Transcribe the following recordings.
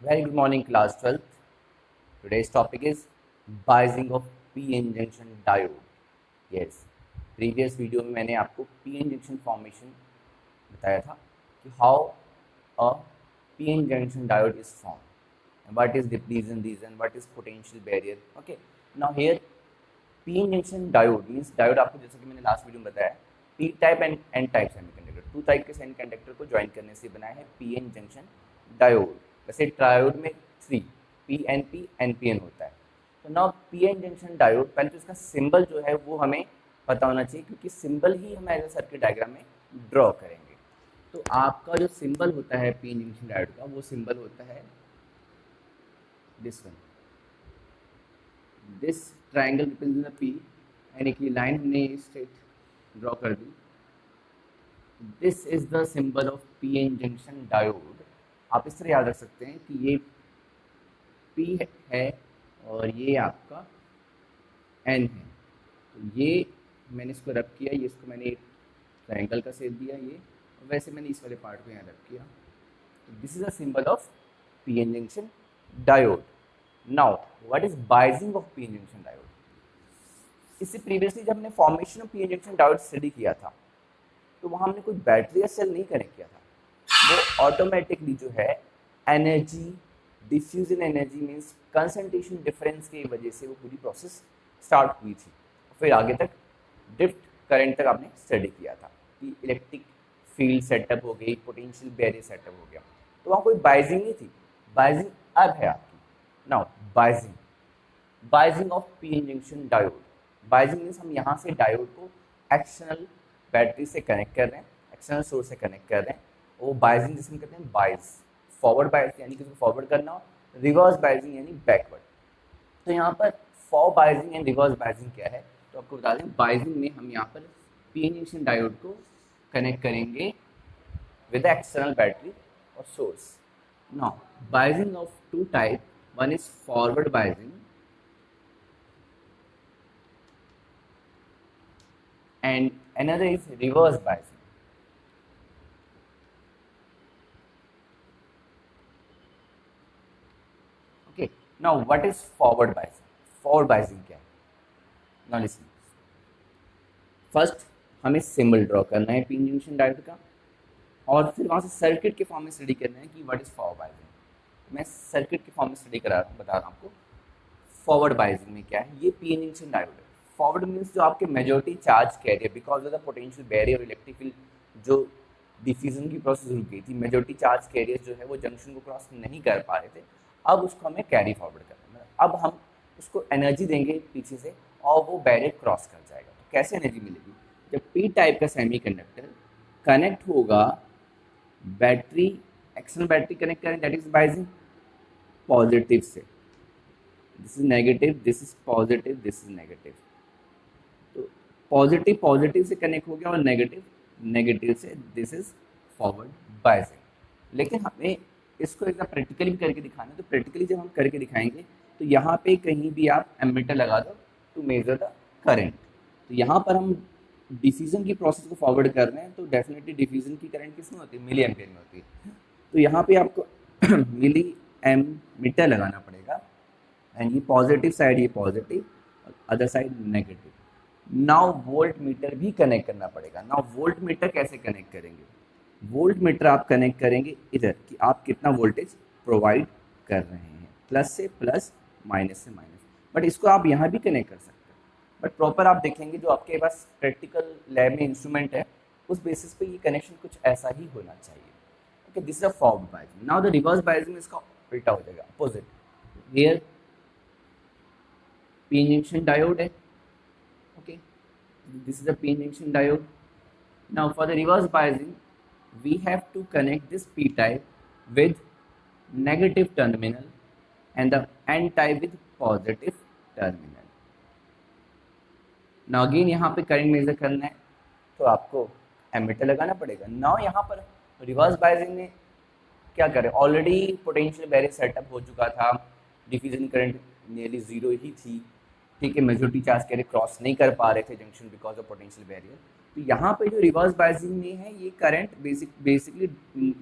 Very good morning, class 12th. Today's topic is biasing of p-n junction diode. Yes, previous video में मैंने आपको p-n junction formation बताया था कि how a p-n junction diode is formed and what is depletion region, what is potential barrier. Okay, now here p-n junction diode means diode आपको जैसा कि मैंने लास्ट वीडियो में बताया p type and n type semiconductor, two type के semiconductor को join करने से बनाया है p-n जंक्शन डायोड। वैसे ट्रायोड में 3 PNP NPN होता है। तो नाउ PN जंक्शन डायोड, पहले तो इसका सिंबल जो है वो हमें पता होना चाहिए क्योंकि सिंबल ही हम एज अ सर्किट डायग्राम में ड्रॉ करेंगे। तो आपका जो सिंबल होता है PN जंक्शन डायोड का, वो सिंबल होता है this one, this triangle represent the P, यानी कि लाइन हमने स्ट्रेट ड्रॉ कर दी। This is the symbol of PN junction diode. आप इस तरह याद रख सकते हैं कि ये P है और ये आपका N है। तो ये मैंने इसको रब किया, ये इसको मैंने ट्रायंगल का शेप दिया, ये वैसे मैंने इस वाले पार्ट को यहाँ रब किया। तो this is a symbol of PN junction diode. Now what is biasing of PN junction diode? इससे प्रीवियसली जब हमने formation of PN junction diode study किया था तो वहाँ हमने कोई बैटरी या सेल नहीं कनेक्ट किया था, वो ऑटोमेटिकली जो है energy diffusion energy means concentration difference की वजह से वो पूरी प्रोसेस स्टार्ट हुई थी। फिर आगे तक ड्रिफ्ट करंट तक आपने स्टडी किया था कि इलेक्ट्रिक फील्ड सेटअप हो गई, पोटेंशियल बैरियर सेटअप हो गया, तो वहाँ कोई बाइजिंग नहीं थी। बाइजिंग अब है आपकी। Now biasing of PN junction diode. Biasing means हम यहाँ से डायोड को एक्सटर्नल बैटरी से कनेक्ट कर रहे हैं, एक्सटर्नल सोर्स से कनेक्ट कर रहे हैं। वो बाइजिंग जिसमें कहते हैं बाइज, फॉरवर्ड बाइज यानी कि उसको फॉरवर्ड करना, रिवर्स बाइजिंग यानी बैकवर्ड। तो यहाँ पर फॉर बाइजिंग एंड रिवर्स बाइजिंग क्या है, तो आपको बता दें, बाइजिंग में हम यहाँ पर PN जंक्शन डायोड को कनेक्ट करेंगे विद एक्सटर्नल बैटरी और source. Now biasing of two type, one is forward biasing and another is reverse biasing. Okay, now what is forward biasing? Forward biasing क्या है? Now listen. First हमें symbol draw करना है PN junction diode का और फिर वहाँ से सर्किट के फॉर्म में स्टडी करना है कि व्हाट इज फॉरवर्ड बाइजिंग। मैं सर्किट के फॉर्म में स्टडी करा बता रहा हूँ आपको। फॉरवर्ड बाइजिंग में क्या है, ये PN जंक्शन डायोड है। फॉरवर्ड मीन्स जो आपके majority charge carrier because of the potential barrier और इलेक्ट्रिक फील्ड जो डिफ्यूजन की प्रोसेस रुक गई थी, मेजॉरिटी चार्ज कैरियर जो है वो जंक्शन को क्रॉस नहीं कर पा रहे थे, अब उसको हमें कैरी फॉरवर्ड करना है। अब हम उसको एनर्जी देंगे पीछे से और वो बैरियर क्रॉस कर जाएगा। तो कैसे एनर्जी मिलेगी? जब P टाइप का सेमीकंडक्टर कनेक्ट होगा बैटरी, एक्सटर्नल बैटरी कनेक्ट करें, दैट इज बाइजिंग पॉजिटिव से, this is negative, this is positive, this is negative. तो पॉजिटिव पॉजिटिव से कनेक्ट हो गया और नेगेटिव नेगेटिव से, दिस इज फॉरवर्ड बाइजिंग। लेकिन हमें इसको एकदम प्रैक्टिकली भी करके दिखाना है, तो प्रैक्टिकली जब हम करके दिखाएंगे तो यहाँ पे कहीं भी आप एमीटर लगा दो टू मेजर द करंट। तो यहाँ पर हम डिफ्यूजन की प्रोसेस को फॉरवर्ड कर रहे हैं, तो डेफिनेटली डिफ्यूजन की करंट किसमें होती है? मिली एम्पियर में होती है। तो यहाँ पे आपको मिली एमीटर लगाना पड़ेगा एंड ये पॉजिटिव साइड, ये positive, other side negative. Now volt meter भी कनेक्ट करना पड़ेगा। नाउ वोल्ट मीटर कैसे कनेक्ट करेंगे? वोल्ट मीटर आप कनेक्ट करेंगे इधर कि आप कितना वोल्टेज प्रोवाइड कर रहे हैं, प्लस से प्लस, माइनस से माइनस। बट इसको आप यहाँ भी कनेक्ट कर सकते हैं, बट प्रॉपर आप देखेंगे जो आपके पास प्रैक्टिकल लैब में इंस्ट्रूमेंट है उस बेसिस पे ये कनेक्शन कुछ ऐसा ही होना चाहिए। Okay, this is a forward biasing. Now the reverse biasing इसका उल्टा हो जाएगा, opposite. Here PN junction diode है, okay, this is a PN junction diode. Now for the reverse biasing we have to connect this P type with negative terminal and the N type with positive terminal. Now again यहाँ पे current measure करना है तो आपको ammeter लगाना पड़ेगा। Now यहाँ पर रिवर्स बाइजिंग में क्या करें, ऑलरेडी पोटेंशियल बैरियर सेटअप हो चुका था, डिफ्यूजन करंट नियरली जीरो ही थी, ठीक है, मेजॉरिटी चार्ज कैरियर क्रॉस नहीं कर पा रहे थे junction because of potential barrier. तो यहाँ पे जो रिवर्स बाइजिंग में है ये current basically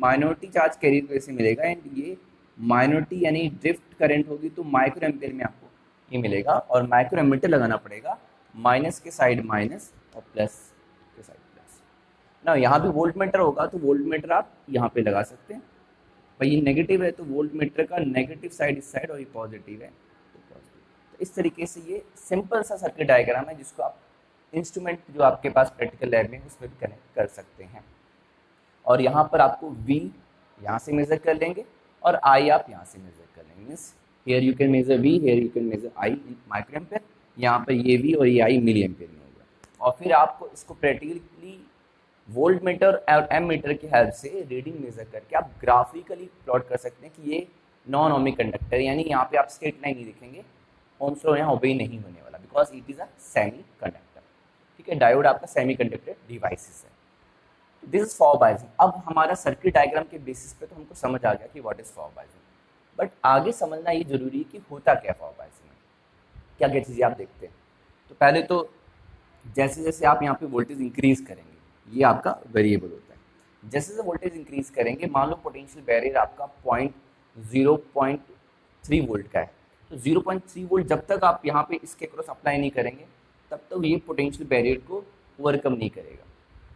minority charge carrier की वजह से मिलेगा एंड ये माइनॉरिटी यानी ड्रिफ्ट करंट होगी तो माइक्रो एम्पियर में आपको ये मिलेगा, और माइक्रो एमीटर लगाना पड़ेगा, माइनस के साइड माइनस और प्लस के साइड प्लस ना। यहाँ भी वोल्ट मीटर होगा तो वोल्ट मीटर आप यहाँ पे लगा सकते हैं, भाई ये नेगेटिव है तो वोल्ट मीटर का नेगेटिव साइड इस साइड और ये पॉजिटिव है तो पॉजिटिव। तो इस तरीके से ये सिंपल सा सर्किट डायग्राम है जिसको आप इंस्ट्रूमेंट जो आपके पास प्रैक्टिकल लैब में उसमें भी कनेक्ट कर सकते हैं। और यहाँ पर आपको V यहाँ से मेजर कर लेंगे और I आप यहाँ से मेजर कर लेंगे, means here you can measure V, here you can measure I in micro ampere, यहाँ पर ये V और ये I मिली एम्पेयर में होगा। और फिर आपको इसको प्रैक्टिकली वोल्ट मीटर और एम मीटर की हेल्प से रीडिंग मेजर करके आप ग्राफिकली प्लॉट कर सकते हैं कि ये नॉन ओमिक कंडक्टर, यानी यहाँ पे आप स्ट्रेट लाइन नहीं दिखेंगे, ओम्स लॉ यहाँ ओबे नहीं होने वाला because it is a semi conductor. ठीक है, डायोड आपका सेमी कंडक्टर डिवाइसेस है। This is for biasing. अब हमारा सर्किट डायग्राम के बेसिस पे तो हमको समझ आ गया कि व्हाट इज फॉर बाइजिंग, बट आगे समझना ये जरूरी है कि होता क्या फॉर बाइजिंग में, क्या क्या चीज़ें आप देखते हैं। तो पहले तो जैसे जैसे आप यहाँ पे वोल्टेज इंक्रीज करेंगे, ये आपका वेरिएबल होता है, जैसे जैसे वोल्टेज इंक्रीज करेंगे, मान लो पोटेंशियल बैरियर आपका 0.3 वोल्ट का है, तो 0.3 वोल्ट जब तक आप यहाँ पे इसके क्रॉस अप्लाई नहीं करेंगे तब तक ये पोटेंशियल बैरियर को ओवरकम नहीं करेगा।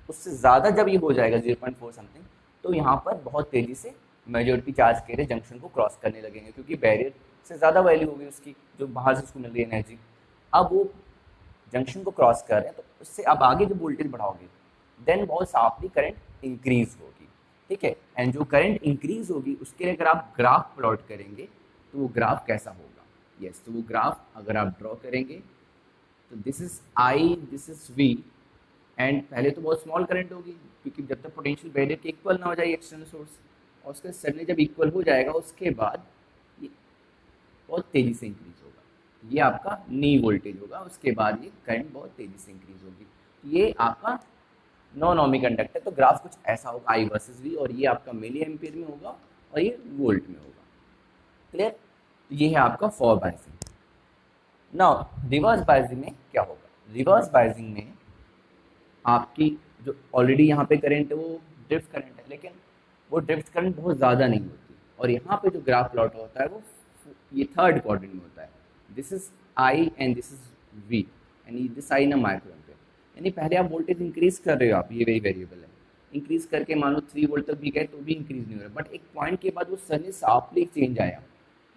उससे ज़्यादा जब ये हो जाएगा 0.4 समथिंग, तो यहाँ पर बहुत तेज़ी से मेजॉरिटी चार्ज के रहे जंक्शन को क्रॉस करने लगेंगे, क्योंकि बैरियर से ज़्यादा वैल्यू होगी उसकी, जो बाहर से उसको मिल रही है एनर्जी। अब वो जंक्शन को क्रॉस कर रहे हैं, तो उससे अब आगे जब वोल्टेज बढ़ाओगे देन बहुत शार्पली करंट इंक्रीज होगी। ठीक है, एंड जो करंट इंक्रीज होगी उसके लिए अगर आप ग्राफ प्लॉट करेंगे तो वो ग्राफ कैसा होगा, यस, तो वो ग्राफ अगर आप ड्रॉ करेंगे तो this is I, this is V, and पहले तो बहुत स्मॉल करंट होगी क्योंकि जब तक पोटेंशियल बैरियर के इक्वल ना हो जाए एक्सटर्नल सोर्स, और उसके सडनली जब इक्वल हो जाएगा उसके बाद ये बहुत तेज़ी से इंक्रीज होगा, ये आपका नी वोल्टेज होगा, उसके बाद ये करंट बहुत तेज़ी से इंक्रीज होगी। ये आपका नॉन ओमिक कंडक्टर, तो ग्राफ कुछ ऐसा होगा I वर्सेस V, और ये आपका मिली एम्पियर में होगा और ये वोल्ट में होगा। क्लियर, तो ये है आपका for biasing. Now reverse biasing में क्या होगा, रिवर्स बायसिंग में आपकी जो ऑलरेडी यहाँ पे करंट है वो ड्रिफ्ट करंट है, लेकिन वो ड्रिफ्ट करंट बहुत ज़्यादा नहीं होती, और यहाँ पे जो ग्राफ प्लॉट होता है वो ये थर्ड क्वाड्रेंट में होता है, this is I and this is V, यानी दिस I ना माइक्रो एम्पियर, यानी पहले आप वोल्टेज इंक्रीज कर रहे हो, आप ये वही वेरिएबल है, इंक्रीज करके मान लो 3 वोल्ट तक भी गए तो भी इंक्रीज नहीं हो रहा, बट एक पॉइंट के बाद वो सडनली शार्पली चेंज आया,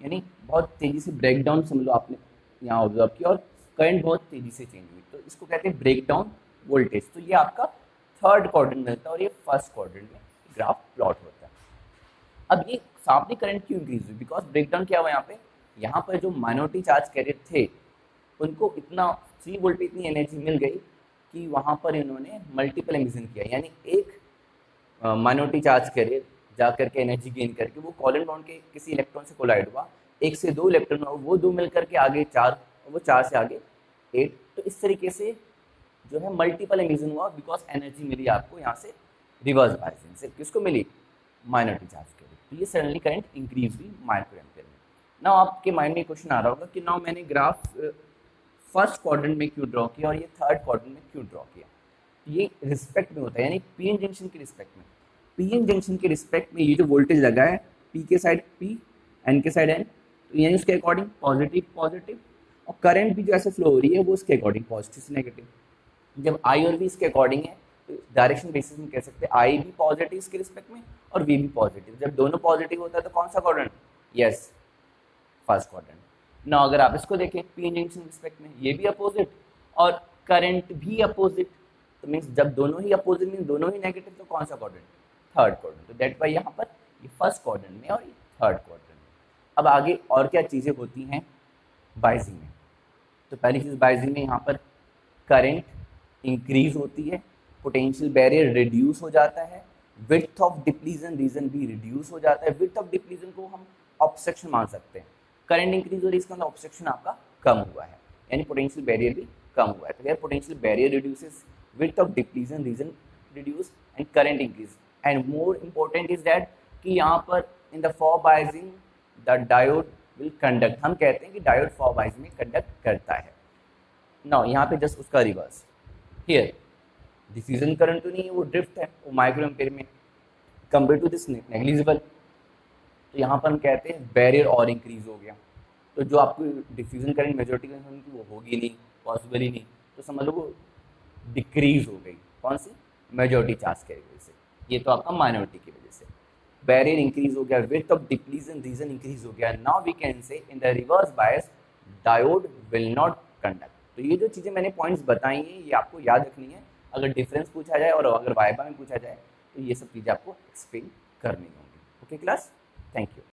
यानी बहुत तेज़ी से ब्रेक डाउन समझ लो आपने यहाँ ऑब्जर्व किया, और करंट बहुत तेज़ी से चेंज हुई, तो इसको कहते हैं ब्रेक डाउन वोल्टेज। तो ये आपका थर्ड क्वाड्रेंट मिलता है और ये फर्स्ट क्वाड्रेंट में ग्राफ प्लॉट होता है। अब ये शार्पली करंट क्यों इंक्रीज हुई, बिकॉज ब्रेकडाउन क्या हुआ यहाँ पर जो माइनॉरिटी चार्ज कैरियर थे उनको इतना 3 वोल्ट पे इतनी एनर्जी मिल गई कि वहाँ पर इन्होंने मल्टीपल एमिशन किया, यानी एक माइनॉरिटी चार्ज कैरियर जा करके एनर्जी गेन करके वो कोवेलेंट बॉन्ड के किसी इलेक्ट्रॉन से कोलाइड हुआ, 1 से 2 इलेक्ट्रॉन हुआ, वो 2 मिल करके आगे 4, और वो 4 से आगे 8, तो इस तरीके से जो है मल्टीपल एमिशन हुआ, बिकॉज एनर्जी मिली आपको यहाँ से रिवर्स बायसिंग से, किसको मिली, माइनॉरिटी चार्ज के लिए, तो ये सडनली करंट इंक्रीज हुई माइक्रो एम्पियर में। नाउ आपके माइंड में क्वेश्चन आ रहा होगा कि नाउ मैंने ग्राफ फर्स्ट क्वाड्रेंट में क्यों ड्रॉ किया और ये थर्ड क्वाड्रेंट में क्यों ड्रॉ किया, ये रिस्पेक्ट में होता है, यानी पी एन जंक्शन के रिस्पेक्ट में, पी एन जंक्शन के रिस्पेक्ट में ये जो वोल्टेज लगा है, पी के साइड पी, एन के साइड एन, तो यानी उसके अकॉर्डिंग पॉजिटिव पॉजिटिव, और करंट भी जो ऐसे फ्लो हो रही है वो उसके अकॉर्डिंग पॉजिटिव से नेगेटिव। जब आई और वी इसके अकॉर्डिंग है तो डायरेक्शन बेसिस में कह सकते हैं आई भी पॉजिटिव इसके रिस्पेक्ट में और वी भी पॉजिटिव, जब दोनों पॉजिटिव होता है तो कौन सा क्वाड्रेंट, यस, फर्स्ट क्वाड्रेंट। ना अगर आप इसको देखें पी एन जंक्शन रिस्पेक्ट में, ये भी अपोजिट और करंट भी अपोजिट, तो मीन्स जब दोनों ही अपोजिट मीन्स दोनों ही नेगेटिव, तो कौन सा क्वाड्रेंट, थर्ड क्वाड्रेंट। तो दैट वाई यहाँ पर ये फर्स्ट क्वाड्रेंट में और ये थर्ड क्वाड्रेंट में। अब आगे और क्या चीज़ें होती हैं बायसिंग में, तो पहली चीज़ बायसिंग में यहाँ पर करंट इंक्रीज होती है, पोटेंशियल बैरियर रिड्यूस हो जाता है, विड्थ ऑफ डिप्लीजन रीजन भी रिड्यूस हो जाता है। विड्थ ऑफ डिप्लीजन को हम ऑब्स्ट्रक्शन मान सकते हैं, करंट इंक्रीज हो रही है इसका मतलब ऑब्स्ट्रक्शन आपका कम हुआ है, यानी पोटेंशियल बैरियर भी कम हुआ है। तो यार potential barrier reduces, width of depletion region reduce and current increase, and more important is that कि यहाँ पर in the for biasing the diode will conduct, हम कहते हैं कि डायोड फॉर बायसिंग में कंडक्ट करता है। नाउ यहाँ पे जस्ट उसका रिवर्स, हियर डिफ्यूजन करंट तो नहीं है, वो ड्रिफ्ट है, वो माइक्रो एम्पेयर में, कंपेयर टू दिस नेग्लिजिबल। तो यहाँ पर हम कहते हैं बैरियर और इंक्रीज हो गया। तो जो आपको डिफ्यूजन करंट मेजॉरिटी करंट थी वो होगी नहीं, पॉसिबल ही नहीं, तो समझ लो वो डिक्रीज हो गई। कौन सी? मेजॉरिटी चार्ज की वजह से। ये तो आपका माइनॉरिटी की वजह से। बैरियर इंक्रीज हो गया, width of depletion region increase हो गया। Now we can say in the reverse bias diode will not conduct. तो ये जो चीज़ें मैंने पॉइंट्स बताई हैं ये आपको याद रखनी है। अगर डिफरेंस पूछा जाए और अगर वाइबा में पूछा जाए तो ये सब चीज़ें आपको एक्सप्लेन करनी होंगी। Okay class, thank you.